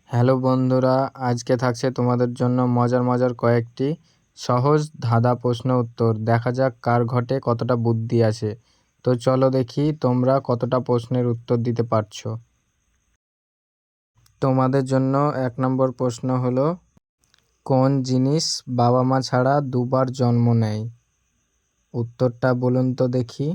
Hello বন্ধুরা, আজকে থাকছে তোমাদের জন্য মজার মজার কয়েকটি সহজ ধাঁধা প্রশ্ন উত্তর। দেখা যাক কার ঘটে কতটা বুদ্ধি আছে। তো চলো দেখি তোমরা কতটা প্রশ্নের উত্তর দিতে পারছো। তোমাদের জন্য 1 নম্বর প্রশ্ন হলো, কোন জিনিস বাবা মা ছাড়া দুবার জন্ম নেয়? উত্তরটা বলুন তো দেখি।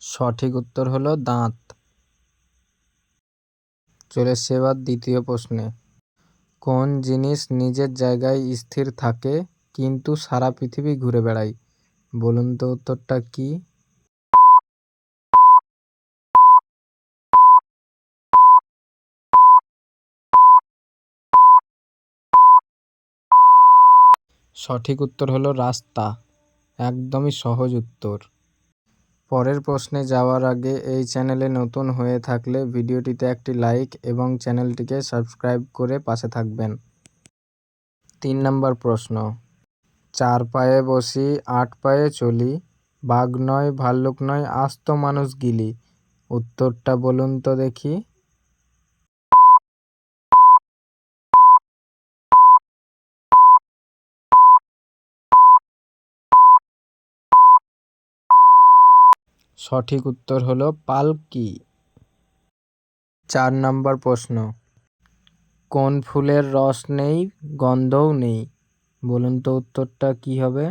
সঠিক উত্তর হলো দাঁত। চলে এসছে এবার দ্বিতীয় প্রশ্নে। কোন জিনিস নিজের জায়গায় স্থির থাকে কিন্তু সারা পৃথিবী ঘুরে বেড়ায়? বলুন তো উত্তরটা কি? সঠিক উত্তর হলো রাস্তা। একদমই সহজ উত্তর। পরের প্রশ্নে যাওয়ার আগে এই চ্যানেলে নতুন হয়ে থাকলে ভিডিওটিতে একটি লাইক এবং চ্যানেলটিকে সাবস্ক্রাইব করে পাশে থাকবেন। 3 নম্বর প্রশ্ন। 4 পায়ে বসি 8 পায়ে চলি, বাঘ নয় ভাল্লুক নয় আস্ত মানুষ গিলি। উত্তরটা বলুন তো দেখি। সঠিক উত্তর হলো পালকি। 4 নম্বর প্রশ্ন। কোন ফুলের রস নেই গন্ধও নেই? বলুন তো উত্তরটা কি হবে?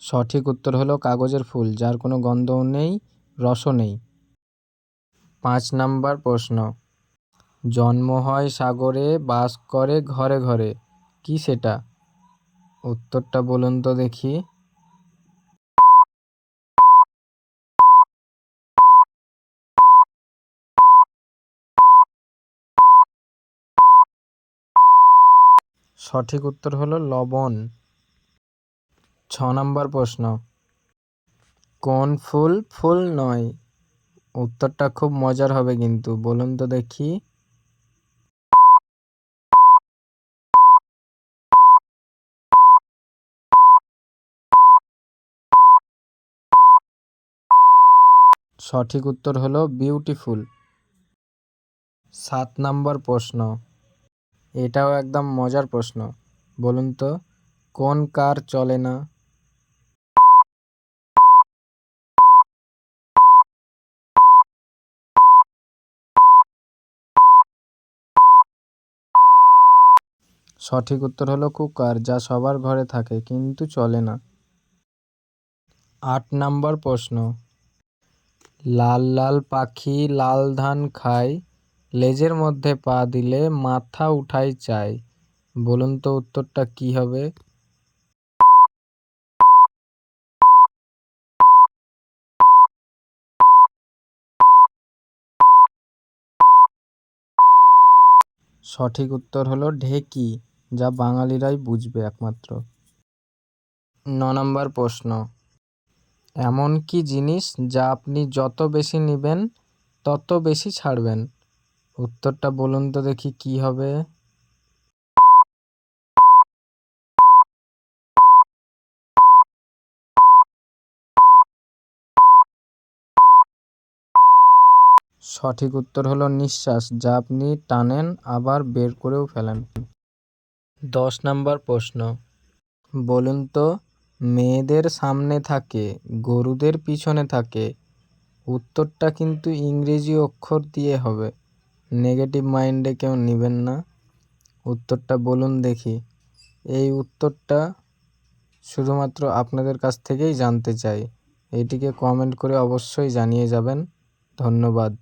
সঠিক উত্তর হলো কাগজের ফুল, যার কোনো গন্ধও নেই, রসও নেই। 5 নম্বর প্রশ্ন। জন্ম হয় সাগরে, বাস করে ঘরে ঘরে, কি সেটা? উত্তরটা বলুন তো দেখি। সঠিক উত্তর হলো লবণ। 6 নম্বর প্রশ্ন। কোন ফুল ফুল নয়? উত্তরটা খুব মজার হবে কিন্তু, বলুন তো দেখি। সঠিক উত্তর হলো বিউটিফুল। 7 নম্বর প্রশ্ন। এটাও একদম মজার প্রশ্ন। বলুন তো কোন কার চলে না? সঠিক উত্তর হলো কুকার, যা সবার ঘরে থাকে কিন্তু চলে না। 8 নম্বর প্রশ্ন। লাল লাল পাখি লাল ধান খায়, লেজের মধ্যে পা দিলে মাথা উঠাই চায়। বলুন তো উত্তরটা কি হবে? সঠিক উত্তর হলো ঢেঁকি, যা বাঙালিরাই বুঝবে একমাত্র। 9 নম্বর প্রশ্ন। এমন কি জিনিস যা আপনি যত বেশি নেবেন তত বেশি ছাড়বেন? উত্তরটা বলুন তো দেখি কি হবে? সঠিক উত্তর হলো নিঃশ্বাস, যা আপনি টানেন আবার বের করেও ফেলেন। 10 নম্বর প্রশ্ন। বলুন তো মেয়েদের সামনে থাকে গরুদের পিছনে থাকে। উত্তরটা কিন্তু ইংরেজি অক্ষর দিয়ে হবে, নেগেটিভ মাইন্ডে কেউ নেবেন না। উত্তরটা বলুন দেখি। এই উত্তরটা শুধুমাত্র আপনাদের কাছ থেকেই জানতে চাই। এটিকে কমেন্ট করে অবশ্যই জানিয়ে যাবেন। ধন্যবাদ।